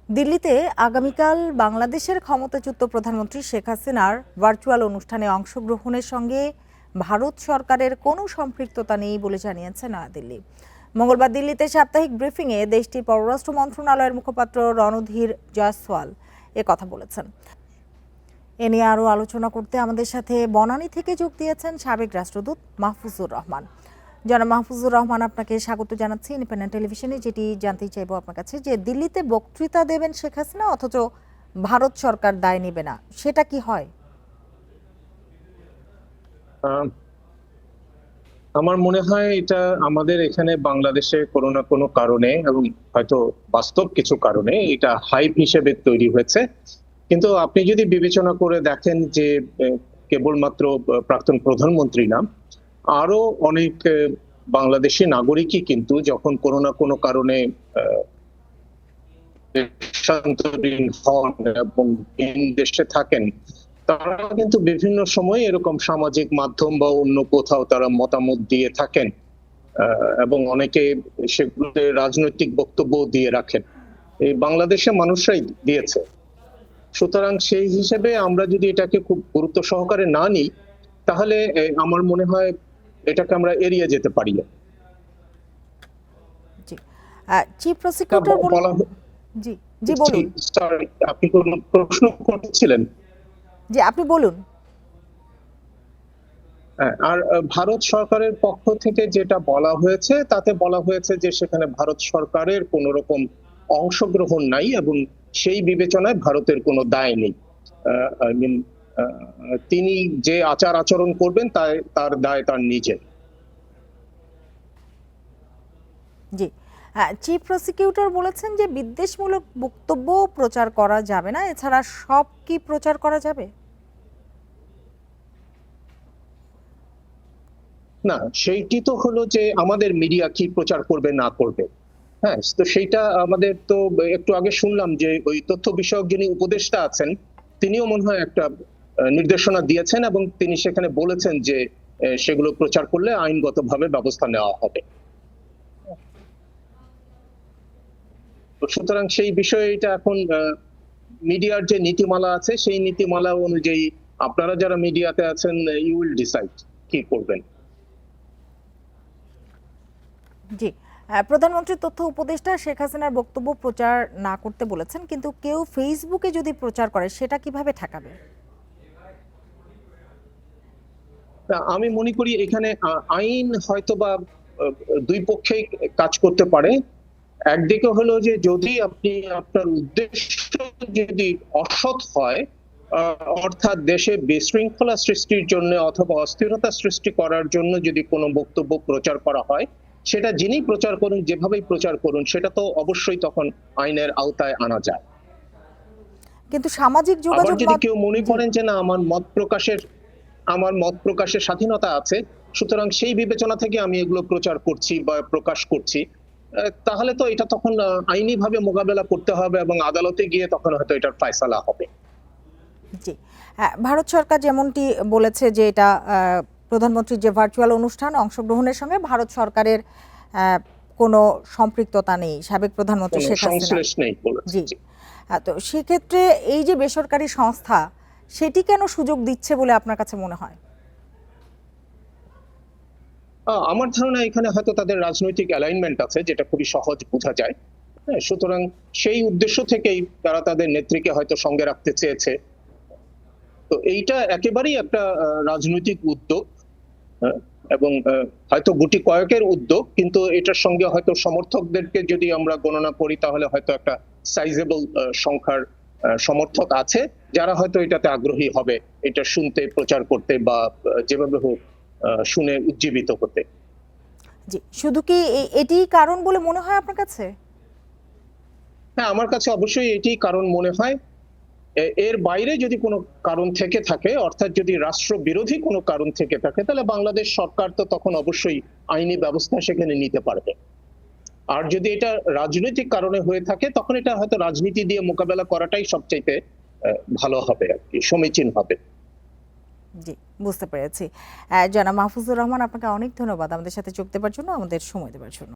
দিল্লিতে আগামীকাল বাংলাদেশের ক্ষমতাচ্যুত প্রধানমন্ত্রী শেখ হাসিনার ভার্চুয়াল অনুষ্ঠানে অংশগ্রহণের সঙ্গে ভারত সরকারের কোনো সম্পৃক্ততা নেই বলে জানিয়েছে নয়াদিল্লি। মঙ্গলবার দিল্লিতে সাপ্তাহিক ব্রিফিংয়ে দেশটির পররাষ্ট্র মন্ত্রণালয়ের মুখপাত্র রণধীর জয়সওয়াল কথা বলেছেন। এ নিয়ে আরও আলোচনা করতে আমাদের সাথে বনানী থেকে যোগ দিয়েছেন সাবেক রাষ্ট্রদূত মাহফুজুর রহমান। জনাব মাহফুজুর রহমান, আপনাকে স্বাগত জানাচ্ছি ইন্ডিপেন্ডেন্ট টেলিভিশনে। যেটি জানতে চাইবো আপনার কাছে, যে দিল্লিতে বক্তৃতা দেবেন শেখ হাসিনা অথচ ভারত সরকার দায় নেবে না, সেটা কি হয়? আমার মনে হয় এটা আমাদের এখানে বাংলাদেশে কোনো না কোনো কারণে এবং হয়তো বাস্তব কিছু কারণে এটা হাইপ হিসেবে তৈরি হয়েছে। কিন্তু আপনি যদি বিবেচনা করে দেখেন যে কেবলমাত্র প্রাক্তন প্রধানমন্ত্রী না, আরো অনেক বাংলাদেশি নাগরিকই কিন্তু যখন কোনো না কোনো কারণে দেশান্তরীণ হন এবং দেশে থাকেন, তারা কিন্তু বিভিন্ন সময় এরকম সামাজিক মাধ্যম বা অন্য কোথাও তারা মতামত দিয়ে থাকেন এবং অনেকে সেগুলোতে রাজনৈতিক বক্তব্য দিয়ে রাখেন। এই বাংলাদেশে মানুষরাই দিয়েছে। সুতরাং সেই হিসেবে আমরা যদি এটাকে খুব গুরুত্ব সহকারে না নিই, তাহলে আমার মনে হয় এটাকে আমরা এড়িয়ে যেতে পারি। চিফ প্রসিকিউটর জি জি বলুন। সরি, আপনি কোন প্রশ্ন করছিলেন? জি, আপনি বলুন। আর ভারত সরকারের পক্ষ থেকে যেটা বলা হয়েছে, তাতে বলা হয়েছে যে সেখানে ভারত সরকারের কোন রকম অংশগ্রহণ নাই এবং সেই বিবেচনায় ভারতের কোনো দায় নেই। আই মিন, তিনি যে আচার আচরণ করবেন তার দায় তার নিজের। জি, চিফ প্রসিকিউটর বলেছেন যে বিদ্বেষমূলক বক্তব্য প্রচার করা যাবে না, এছাড়া সব কি প্রচার করা যাবে? না, সেইটি তো হলো যে আমাদের মিডিয়া কি প্রচার করবে না করবে। হ্যাঁ, তো সেইটা আমাদের তো একটু আগে শুনলাম যে ওই তথ্য বিষয়ক যিনি উপদেষ্টা আছেন, তিনিও মনে হয় একটা নির্দেশনা দিয়েছেন এবং তিনি সেখানে বলেছেন যে সেগুলো প্রচার করলে আইনগতভাবে ব্যবস্থা নেওয়া হবে। সুতরাং সেই বিষয়ে এটা এখন মিডিয়ার যে নীতিমালা আছে, সেই নীতিমালা অনুযায়ী আপনারা যারা মিডিয়াতে আছেন, ইউ উইল ডিসাইড কি করবেন। জি, প্রধানমন্ত্রী তথ্য উপদেষ্টা শেখ হাসিনার বক্তব্য প্রচার না করতে বলেছেন, কিন্তু কেউ ফেসবুকে যদি প্রচার করে সেটা কিভাবে ঠেকাবে? আমি মনে করি এখানে আইন হয়তোবা দুই পক্ষেই কাজ করতে পারে। একদিকে হলো যে যদি আপনি আপনার উদ্দেশ্য যদি অসৎ হয়, অর্থাৎ দেশে বিশৃঙ্খলা সৃষ্টির জন্য অথবা অস্থিরতা সৃষ্টি করার জন্য যদি কোনো বক্তব্য প্রচার করা হয়, সেটা যিনি প্রচার করুন, যেভাবেই প্রচার করুন, সেটা তো অবশ্যই তখন আইনের আওতায় আনা যায়। কিন্তু সামাজিক যোগাযোগ যদি কেউ মনে করেন যে না, আমার মত প্রকাশের স্বাধীনতা আছে, সুতরাং সেই বিবেচনা থেকে আমি এগুলো প্রচার করছি বা প্রকাশ করছি, তাহলে তো এটা তখন আইনি ভাবে মোকাবেলা করতে হবে এবং আদালতে গিয়ে তখন হয়তো এটার ফয়সালা হবে। জি, ভারত সরকার যেমনটি বলেছে যে এটা প্রধানমন্ত্রীর যে ভার্চুয়াল অনুষ্ঠান, অংশগ্রহণের সঙ্গে ভারত সরকারের কোনো সম্পৃক্ততা নেই, সাবেক প্রধানমন্ত্রী শেখ হাসিনা। জি, তো সেক্ষেত্রে এই যে বেসরকারি সংস্থা, সেটি কেন সুযোগ দিচ্ছে বলে আপনার কাছে মনে হয়? আমার ধারণা এখানে হয়তো তাদের রাজনৈতিক অ্যালাইনমেন্ট আছে, যেটা খুবই সহজ বোঝা যায়। হ্যাঁ, সুতরাং সেই উদ্দেশ্য থেকেই তারা তাদের নেত্রীকে হয়তো সঙ্গে রাখতে চেয়েছে। তো এইটা একেবারেই একটা রাজনৈতিক উদ্যোগ এবং হয়তো গুটি কয়েকের উদ্যোগ, কিন্তু এটার সঙ্গে হয়তো সমর্থকদেরকে যদি আমরা গণনা করি, তাহলে হয়তো একটা সাইজেবল সংখ্যার সমর্থক আছে যারা হয়তো এটাতে আগ্রহী হবে, এটা শুনতে, প্রচার করতে বা যেভাবে হোক শুনে উজ্জীবিত হতে। জি, শুধু কি এটি কারণ বলে মনে হয় আপনার কাছে? হ্যাঁ, আমার কাছে অবশ্যই এটি কারণ মনে হয়। এর বাইরে যদি কোনো কারণ থেকে থাকে, অর্থাৎ যদি রাষ্ট্র বিরোধী কোনো কারণ থেকে থাকে, তাহলে বাংলাদেশ সরকার তো তখন অবশ্যই আইনি ব্যবস্থা সেখানে নিতে পারবে। আর যদি এটা রাজনৈতিক কারণে হয়ে থাকে, তখন এটা হয়তো রাজনীতি দিয়ে মোকাবেলা করাটাই সবচাইতে ভালো হবে আর কি, সমীচীন হবে। জি, বুঝতে পেরেছি। জনাব মাহফুজুর রহমান, আপনাকে অনেক ধন্যবাদ আমাদের সাথে যোগ দেওয়ার জন্য, আমাদের সময় দেওয়ার জন্য।